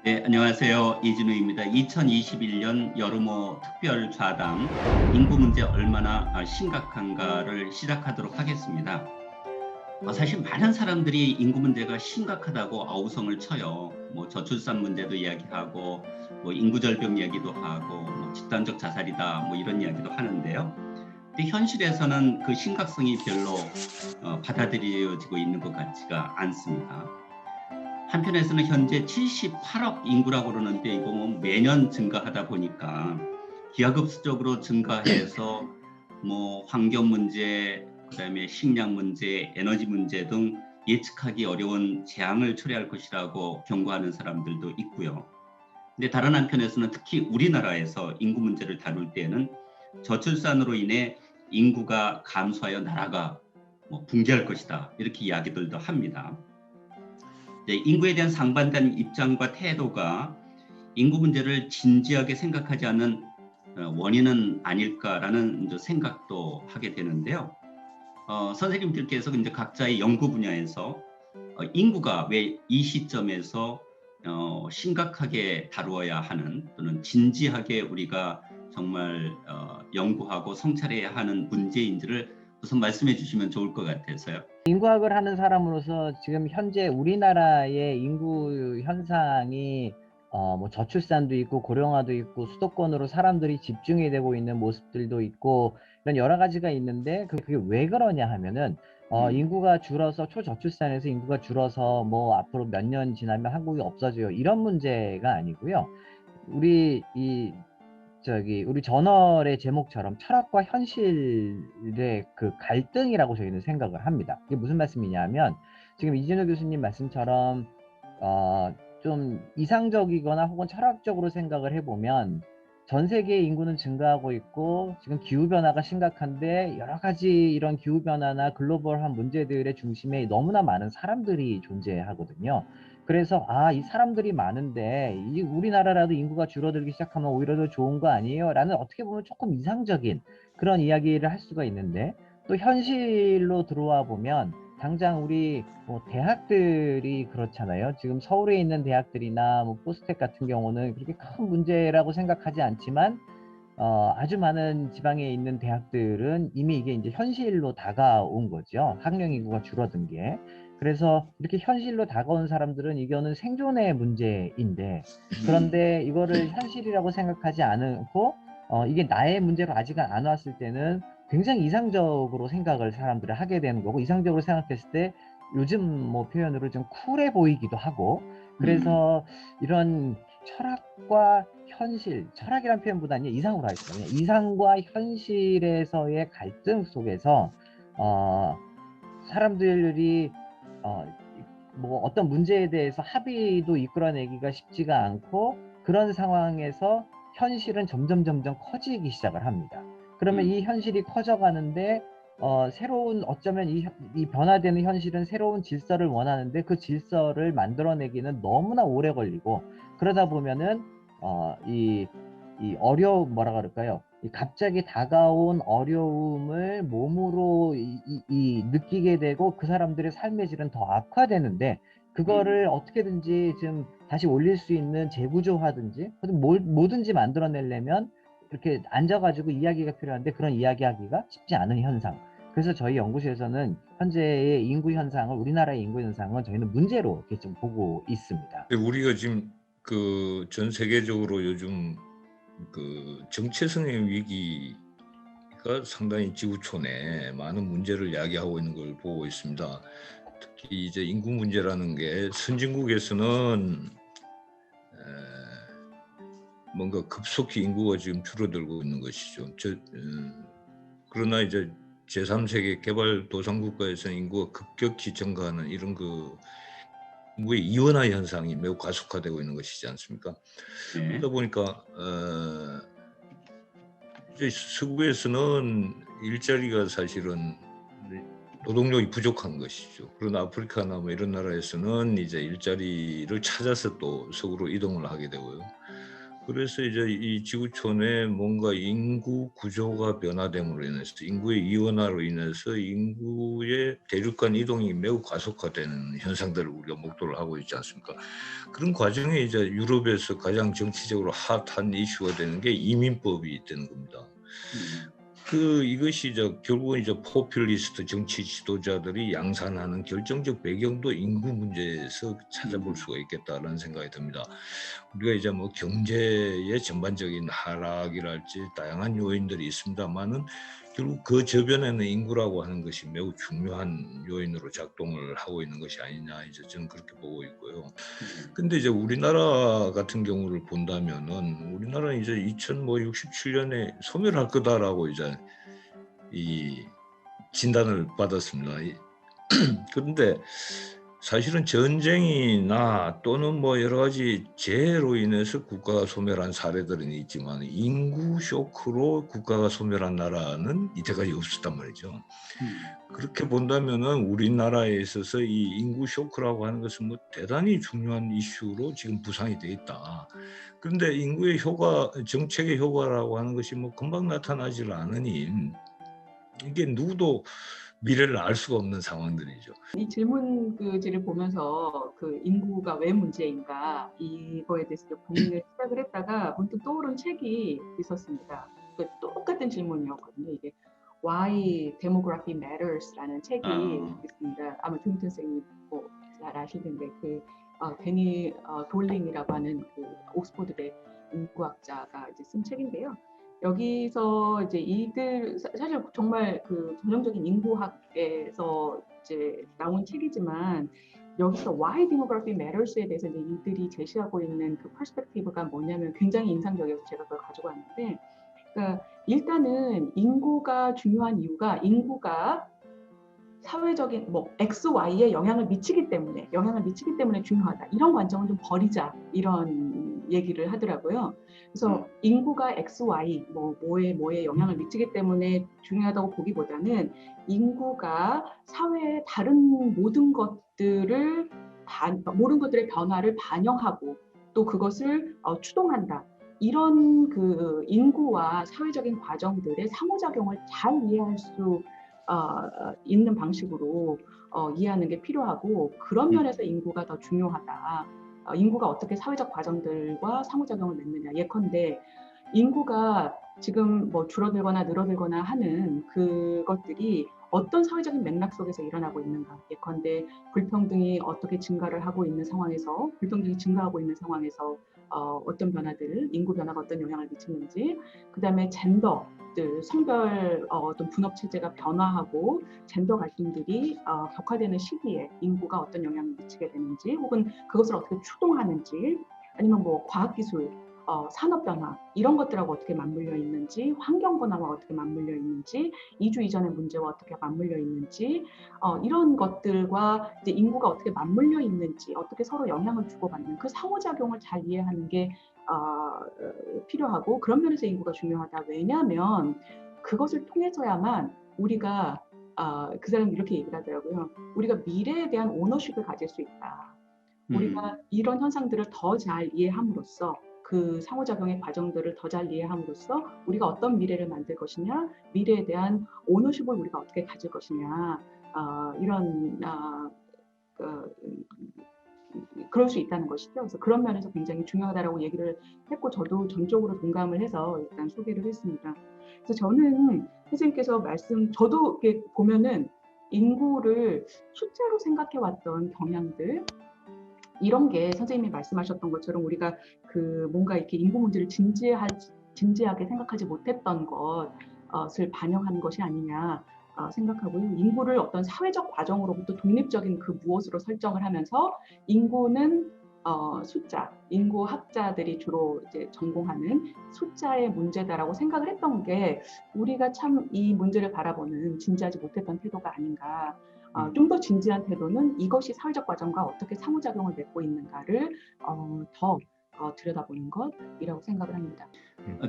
네, 안녕하세요. 이진우입니다. 2021년 여름호 특별좌담 인구 문제 얼마나 심각한가를 시작하도록 하겠습니다. 사실 많은 사람들이 인구 문제가 심각하다고 아우성을 쳐요. 뭐 저출산 문제도 이야기하고 뭐 인구 절벽 이야기도 하고 뭐 집단적 자살이다 뭐 이런 이야기도 하는데요. 근데 현실에서는 그 심각성이 별로 받아들여지고 있는 것 같지가 않습니다. 한편에서는 현재 78억 인구라고 그러는데 이거 뭐 매년 증가하다 보니까 기하급수적으로 증가해서 뭐 환경 문제, 그다음에 식량 문제, 에너지 문제 등 예측하기 어려운 재앙을 초래할 것이라고 경고하는 사람들도 있고요. 근데 다른 한편에서는 특히 우리나라에서 인구 문제를 다룰 때에는 저출산으로 인해 인구가 감소하여 나라가 뭐 붕괴할 것이다 이렇게 이야기들도 합니다. 인구에 대한 상반된 입장과 태도가 인구 문제를 진지하게 생각하지 않는 원인은 아닐까라는 생각도 하게 되는데요. 선생님들께서 이제 각자의 연구 분야에서 인구가 왜 이 시점에서 심각하게 다루어야 하는 또는 진지하게 우리가 정말 연구하고 성찰해야 하는 문제인지를 우선 말씀해 주시면 좋을 것 같아서요. 인구학을 하는 사람으로서 지금 현재 우리나라의 인구 현상이 뭐 저출산도 있고 고령화도 있고 수도권으로 사람들이 집중이 되고 있는 모습들도 있고 이런 여러 가지가 있는데 그게 왜 그러냐 하면은 인구가 줄어서 초저출산에서 인구가 줄어서 뭐 앞으로 몇 년 지나면 한국이 없어져요 이런 문제가 아니고요. 우리 저널의 제목처럼 철학과 현실의 그 갈등이라고 저희는 생각을 합니다. 이게 무슨 말씀이냐면 지금 이진우 교수님 말씀처럼 좀 이상적이거나 혹은 철학적으로 생각을 해보면 전 세계의 인구는 증가하고 있고 지금 기후변화가 심각한데 여러 가지 이런 기후변화나 글로벌한 문제들의 중심에 너무나 많은 사람들이 존재하거든요. 그래서 이 사람들이 많은데 우리나라라도 인구가 줄어들기 시작하면 오히려 더 좋은 거 아니에요? 라는 어떻게 보면 조금 이상적인 그런 이야기를 할 수가 있는데 또 현실로 들어와 보면 당장 우리 뭐 대학들이 그렇잖아요. 지금 서울에 있는 대학들이나 뭐 포스텍 같은 경우는 그렇게 큰 문제라고 생각하지 않지만 아주 많은 지방에 있는 대학들은 이미 이게 이제 현실로 다가온 거죠. 학령 인구가 줄어든 게. 그래서 이렇게 현실로 다가온 사람들은 이거는 생존의 문제인데 그런데 이거를 현실이라고 생각하지 않고 이게 나의 문제로 아직 안 왔을 때는 굉장히 이상적으로 생각을 사람들이 하게 되는 거고 이상적으로 생각했을 때 요즘 뭐 표현으로 좀 쿨해 보이기도 하고 그래서 이런 철학과 현실, 철학이란 표현보다는 이상으로 하겠습니다. 그냥 이상과 현실에서의 갈등 속에서 사람들이 뭐 어떤 문제에 대해서 합의도 이끌어내기가 쉽지가 않고 그런 상황에서 현실은 점점 커지기 시작을 합니다. 그러면 이 현실이 커져가는데 새로운 어쩌면 이 변화되는 현실은 새로운 질서를 원하는데 그 질서를 만들어내기는 너무나 오래 걸리고 그러다 보면은 뭐라 그럴까요? 갑자기 다가온 어려움을 몸으로 느끼게 되고 그 사람들의 삶의 질은 더 악화되는데 그거를 어떻게든지 좀 다시 올릴 수 있는 재구조화든지 뭐든지 만들어내려면 이렇게 앉아가지고 이야기가 필요한데 그런 이야기하기가 쉽지 않은 현상. 그래서 저희 연구소에서는 현재의 인구 현상을 우리나라의 인구 현상은 저희는 문제로 이렇게 좀 보고 있습니다. 우리가 지금 그 전 세계적으로 요즘 그 정체성의 위기가 상당히 지구촌에 많은 문제를 야기하고 있는 걸 보고 있습니다. 특히 이제 인구 문제라는 게 선진국에서는 뭔가 급속히 인구가 지금 줄어들고 있는 것이죠. 그러나 이제 제3세계 개발도상국가에서는 인구가 급격히 증가하는 이런 인구의 이원화 현상이 매우 가속화되고 있는 것이지 않습니까? 네. 그러다 보니까 이제 서구에서는 일자리가 사실은 노동력이 부족한 것이죠. 그러나 아프리카나 뭐 이런 나라에서는 이제 일자리를 찾아서 또 서구로 이동을 하게 되고요. 그래서 이제 이 지구촌에 뭔가 인구 구조가 변화됨으로 인해서 인구의 이원화로 인해서 인구의 대륙 간 이동이 매우 가속화되는 현상들을 우리가 목도를 하고 있지 않습니까? 그런 과정에 이제 유럽에서 가장 정치적으로 핫한 이슈가 되는 게 이민법이 되는 겁니다. 이것이 결국은 포퓰리스트 정치 지도자들이 양산하는 결정적 배경도 인구 문제에서 찾아볼 수가 있겠다라는 생각이 듭니다. 우리가 이제 뭐 경제의 전반적인 하락이랄지 다양한 요인들이 있습니다만은 결국 그 저변에는 인구라고 하는 것이 매우 중요한 요인으로 작동을 하고 있는 것이 아니냐 이제 저는 그렇게 보고 있고요. 근데 이제 우리나라 같은 경우를 본다면은 우리나라는 이제 2067년에 소멸할 거다라고 이제 이 진단을 받았습니다. 그런데 사실은 전쟁이나 또는 뭐 여러 가지 재해로 인해서 국가가 소멸한 사례들은 있지만 인구 쇼크로 국가가 소멸한 나라는 이때까지 없었단 말이죠. 그렇게 본다면은 우리나라에 있어서 이 인구 쇼크라고 하는 것은 뭐 대단히 중요한 이슈로 지금 부상이 돼 있다. 그런데 인구의 효과, 정책의 효과라고 하는 것이 뭐 금방 나타나질 않으니 이게 누구도 미래를 알 수가 없는 상황들이죠. 이 질문지를 보면서 그 인구가 왜 문제인가 이거에 대해서 고민을 시작을 했다가 문득 떠오른 책이 있었습니다. 똑같은 질문이었거든요. 이게 Why Demography Matters라는 책이 있습니다. 아마 조인턴 선생님 뭐 잘 아실 텐데 데니 돌링이라고 하는 그 옥스퍼드대 인구학자가 이제 쓴 책인데요. 여기서 이제 이들 사실 정말 그 전형적인 인구학에서 이제 나온 책이지만 여기서 Why Demography Matters에 대해서 이제 이들이 제시하고 있는 그 퍼스펙티브가 뭐냐면 굉장히 인상적이어서 제가 그걸 가지고 왔는데, 그러니까 일단은 인구가 중요한 이유가 인구가 사회적인 뭐 X, Y에 영향을 미치기 때문에 중요하다. 이런 관점은 좀 버리자. 이런 얘기를 하더라고요. 그래서 인구가 X, Y 뭐에 영향을 미치기 때문에 중요하다고 보기보다는 인구가 사회의 다른 모든 것들의 변화를 반영하고 또 그것을 추동한다. 이런 그 인구와 사회적인 과정들의 상호작용을 잘 이해할 수 있는 방식으로 이해하는 게 필요하고, 그런 면에서 인구가 더 중요하다. 인구가 어떻게 사회적 과정들과 상호작용을 맺느냐. 예컨대 인구가 지금 뭐 줄어들거나 늘어들거나 하는 그것들이 어떤 사회적인 맥락 속에서 일어나고 있는가. 예컨대 불평등이 어떻게 증가하고 있는 상황에서 어떤 변화들, 인구 변화가 어떤 영향을 미치는지, 그 다음에 젠더들, 성별 어떤 분업 체제가 변화하고 젠더 갈등들이 격화되는 시기에 인구가 어떤 영향을 미치게 되는지, 혹은 그것을 어떻게 추동하는지, 아니면 뭐 과학기술, 산업 변화 이런 것들하고 어떻게 맞물려 있는지, 환경 변화와 어떻게 맞물려 있는지, 이주 이전의 문제와 어떻게 맞물려 있는지, 이런 것들과 이제 인구가 어떻게 맞물려 있는지, 어떻게 서로 영향을 주고받는 그 상호작용을 잘 이해하는 게 필요하고, 그런 면에서 인구가 중요하다. 왜냐하면 그것을 통해서야만 우리가 그 사람이 이렇게 얘기를 하더라고요. 우리가 미래에 대한 오너십을 가질 수 있다. 우리가 이런 현상들을 더 잘 이해함으로써, 그 상호작용의 과정들을 더 잘 이해함으로써 우리가 어떤 미래를 만들 것이냐, 미래에 대한 오너십을 우리가 어떻게 가질 것이냐, 이런 그럴 수 있다는 것이죠. 그래서 그런 면에서 굉장히 중요하다라고 얘기를 했고, 저도 전적으로 동감을 해서 일단 소개를 했습니다. 그래서 저는 선생님께서 저도 이렇게 보면은 인구를 숫자로 생각해왔던 경향들, 이런 게 선생님이 말씀하셨던 것처럼 우리가 그 뭔가 이렇게 인구 문제를 진지하게 생각하지 못했던 것을 반영하는 것이 아니냐 생각하고요. 인구를 어떤 사회적 과정으로부터 독립적인 그 무엇으로 설정을 하면서 인구는 숫자, 인구 학자들이 주로 이제 전공하는 숫자의 문제다라고 생각을 했던 게 우리가 참 이 문제를 바라보는 진지하지 못했던 태도가 아닌가. 좀 더 진지한 태도는 이것이 사회적 과정과 어떻게 상호작용을 맺고 있는가를 더 들여다보는 것이라고 생각을 합니다.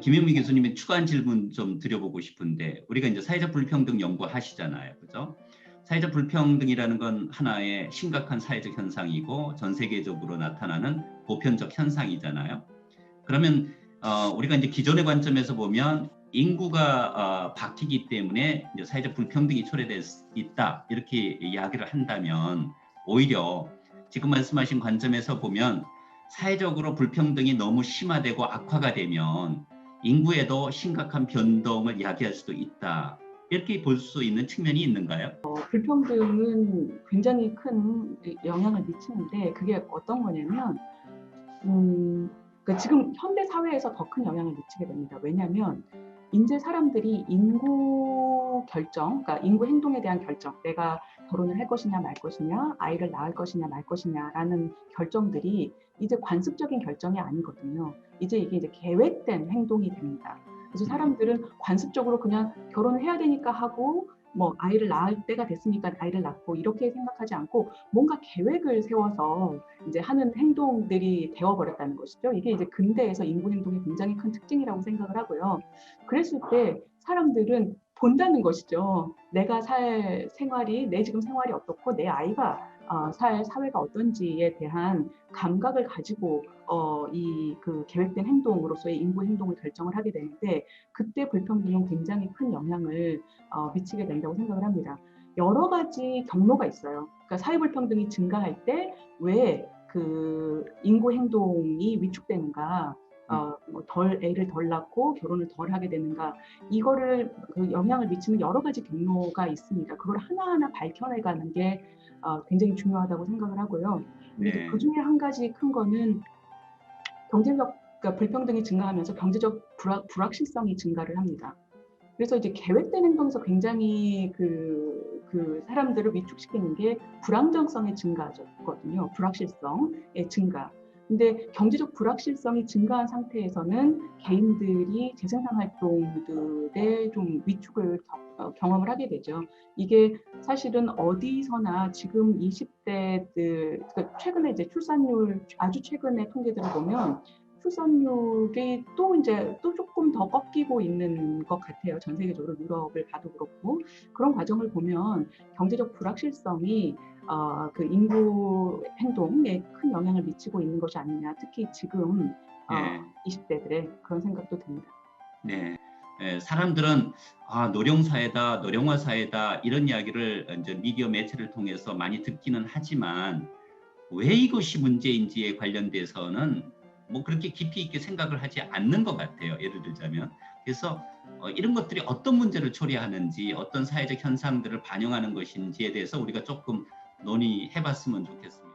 김영미 교수님의 추가한 질문 좀 드려보고 싶은데, 우리가 이제 사회적 불평등 연구하시잖아요, 그죠? 사회적 불평등이라는 건 하나의 심각한 사회적 현상이고 전 세계적으로 나타나는 보편적 현상이잖아요. 그러면 우리가 이제 기존의 관점에서 보면 인구가 바뀌기 때문에 이제 사회적 불평등이 초래될 수 있다 이렇게 이야기를 한다면 오히려 지금 말씀하신 관점에서 보면 사회적으로 불평등이 너무 심화되고 악화가 되면 인구에도 심각한 변동을 야기할 수도 있다. 이렇게 볼 수 있는 측면이 있는가요? 불평등은 굉장히 큰 영향을 미치는데 그게 어떤 거냐면 그러니까 지금 현대 사회에서 더 큰 영향을 미치게 됩니다. 왜냐하면 이제 사람들이 인구 결정, 그러니까 인구 행동에 대한 결정, 내가 결혼을 할 것이냐 말 것이냐, 아이를 낳을 것이냐 말 것이냐라는 결정들이 이제 관습적인 결정이 아니거든요. 이제 이게 이제 계획된 행동이 됩니다. 그래서 사람들은 관습적으로 그냥 결혼을 해야 되니까 하고 뭐 아이를 낳을 때가 됐으니까 아이를 낳고 이렇게 생각하지 않고 뭔가 계획을 세워서 이제 하는 행동들이 되어버렸다는 것이죠. 이게 이제 근대에서 인구 행동의 굉장히 큰 특징이라고 생각을 하고요. 그랬을 때 사람들은 본다는 것이죠. 내가 살 생활이, 내 지금 생활이 어떻고 내 아이가 살 사회가 어떤지에 대한 감각을 가지고 이 그 계획된 행동으로서의 인구 행동을 결정을 하게 되는데 그때 불평등은 굉장히 큰 영향을 미치게 된다고 생각을 합니다. 여러 가지 경로가 있어요. 그러니까 사회 불평등이 증가할 때 왜 그 인구 행동이 위축되는가, 뭐 애를 덜 낳고 결혼을 덜 하게 되는가, 이거를 그 영향을 미치는 여러 가지 경로가 있습니다. 그걸 하나하나 밝혀내가는 게 굉장히 중요하다고 생각을 하고요. 네. 그 중에 한 가지 큰 거는 경제적, 그러니까 불평등이 증가하면서 경제적 불확실성이 증가를 합니다. 그래서 이제 계획된 행동에서 굉장히 그 사람들을 위축시키는 게 불안정성의 증가거든요. 불확실성의 증가. 근데 경제적 불확실성이 증가한 상태에서는 개인들이 재생산 활동들에 좀 위축을 경험을 하게 되죠. 이게 사실은 어디서나 지금 20대들, 그러니까 최근에 이제 출산율, 아주 최근에 통계들을 보면 출산율이 또 조금 더 꺾이고 있는 것 같아요. 전 세계적으로 유럽을 봐도 그렇고 그런 과정을 보면 경제적 불확실성이 그 인구 행동에 큰 영향을 미치고 있는 것이 아니냐. 특히 지금 네. 20대들의 그런 생각도 듭니다. 네. 사람들은 노령 사회다, 노령화 사회다 이런 이야기를 이제 미디어 매체를 통해서 많이 듣기는 하지만 왜 이것이 문제인지에 관련돼서는 뭐 그렇게 깊이 있게 생각을 하지 않는 것 같아요. 예를 들자면. 그래서 이런 것들이 어떤 문제를 초래하는지, 어떤 사회적 현상들을 반영하는 것인지에 대해서 우리가 조금 논의해봤으면 좋겠습니다.